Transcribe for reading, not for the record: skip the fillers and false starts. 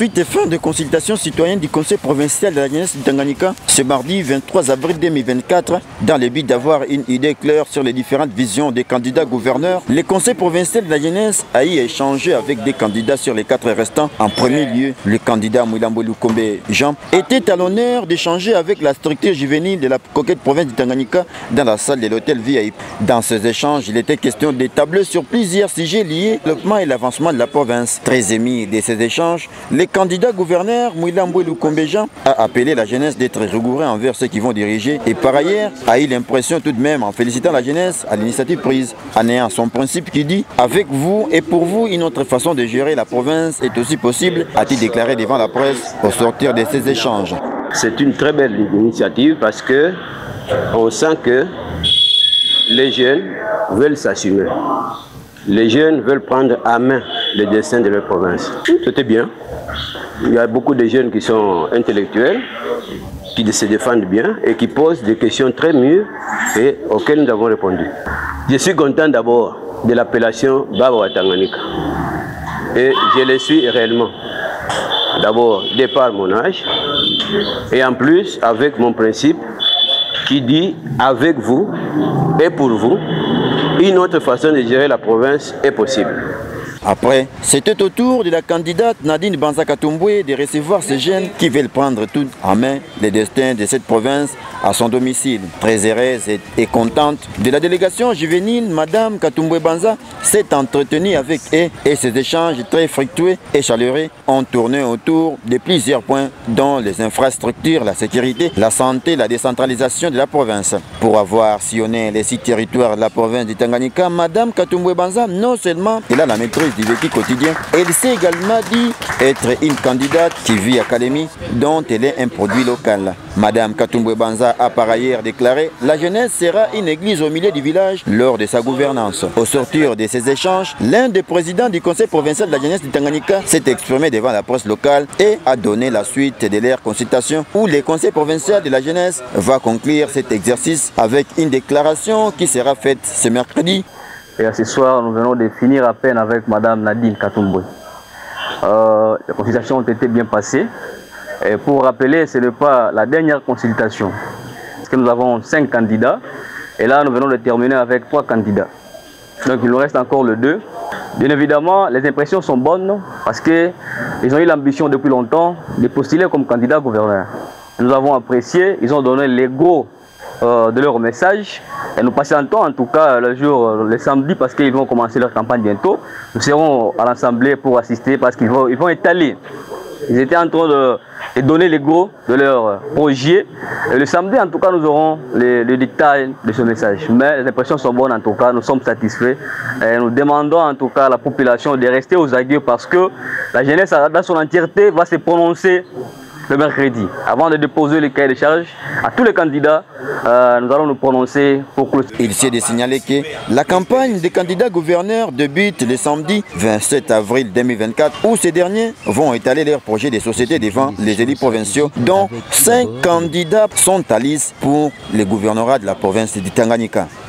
Suite et fin de consultation citoyenne du Conseil provincial de la jeunesse du Tanganyika, ce mardi 23 avril 2024, dans le but d'avoir une idée claire sur les différentes visions des candidats gouverneurs, le Conseil provincial de la jeunesse a y échangé avec des candidats sur les 4 restants. En premier lieu, le candidat Mwilambo Lukombe Jean était à l'honneur d'échanger avec la structure juvénile de la coquette province du Tanganyika dans la salle de l'hôtel VIP. Dans ces échanges, il était question d'établir sur plusieurs sujets liés au développement et l'avancement de la province. Très ému de ces échanges, le candidat gouverneur Mwilambo Lukombe Jean a appelé la jeunesse d'être rigoureux envers ceux qui vont diriger et par ailleurs a eu l'impression tout de même, en félicitant la jeunesse à l'initiative prise, en ayant son principe qui dit « Avec vous et pour vous, une autre façon de gérer la province est aussi possible », a-t-il déclaré devant la presse au sortir de ces échanges. C'est une très belle initiative parce que on sent que les jeunes veulent s'assumer. Les jeunes veulent prendre à main le destin de leur province. C'était bien. Il y a beaucoup de jeunes qui sont intellectuels, qui se défendent bien et qui posent des questions très mûres et auxquelles nous avons répondu. Je suis content d'abord de l'appellation Baba Tanganyika. Et je le suis réellement. D'abord, de par mon âge, et en plus avec mon principe qui dit avec vous et pour vous, une autre façon de gérer la province est possible. Après, c'était au tour de la candidate Nadine Banza-Katumbwe de recevoir ces jeunes qui veulent prendre tout en main le destin de cette province à son domicile. Très heureuse et contente de la délégation juvénile, Madame Katumbwe Banza s'est entretenue avec eux et ces échanges très fructueux et chaleureux ont tourné autour de plusieurs points dont les infrastructures, la sécurité, la santé, la décentralisation de la province. Pour avoir sillonné les 6 territoires de la province du Tanganyika, Madame Katumbwe Banza non seulement elle a la maîtrise du vécu quotidien, elle s'est également dit être une candidate qui vit à Kalemi dont elle est un produit local. Madame Katumbwe Banza a par ailleurs déclaré « La jeunesse sera une église au milieu du village lors de sa gouvernance ». Au sortir de ces échanges, l'un des présidents du Conseil provincial de la jeunesse du Tanganyika s'est exprimé devant la presse locale et a donné la suite de leur consultation où le Conseil provincial de la jeunesse va conclure cet exercice avec une déclaration qui sera faite ce mercredi. Et ce soir, nous venons de finir à peine avec Madame Nadine Katumbwe. Les consultations ont été bien passées. Et pour rappeler, ce n'est pas la dernière consultation. Parce que nous avons 5 candidats. Et là, nous venons de terminer avec 3 candidats. Donc, il nous reste encore le 2. Bien évidemment, les impressions sont bonnes parce qu'ils ont eu l'ambition depuis longtemps de postuler comme candidat gouverneur. Nous avons apprécié, ils ont donné les go de leur message. Et nous patientons en tout cas le samedi parce qu'ils vont commencer leur campagne bientôt. Nous serons à l'Assemblée pour assister parce qu'ils vont étaler. Ils étaient en train de donner les gros de leur projet. Et le samedi, en tout cas, nous aurons le détail de ce message. Mais les impressions sont bonnes, en tout cas, nous sommes satisfaits. Et nous demandons, en tout cas, à la population de rester aux aguets parce que la jeunesse, dans son entièreté, va se prononcer le mercredi. Avant de déposer les cahiers de charges à tous les candidats, nous allons nous prononcer pour clôturer. Il s'est de signaler que la campagne des candidats gouverneurs débute le samedi 27 avril 2024 où ces derniers vont étaler leurs projets de société devant les élus provinciaux dont 5 candidats sont à liste pour le gouvernorat de la province du Tanganyika.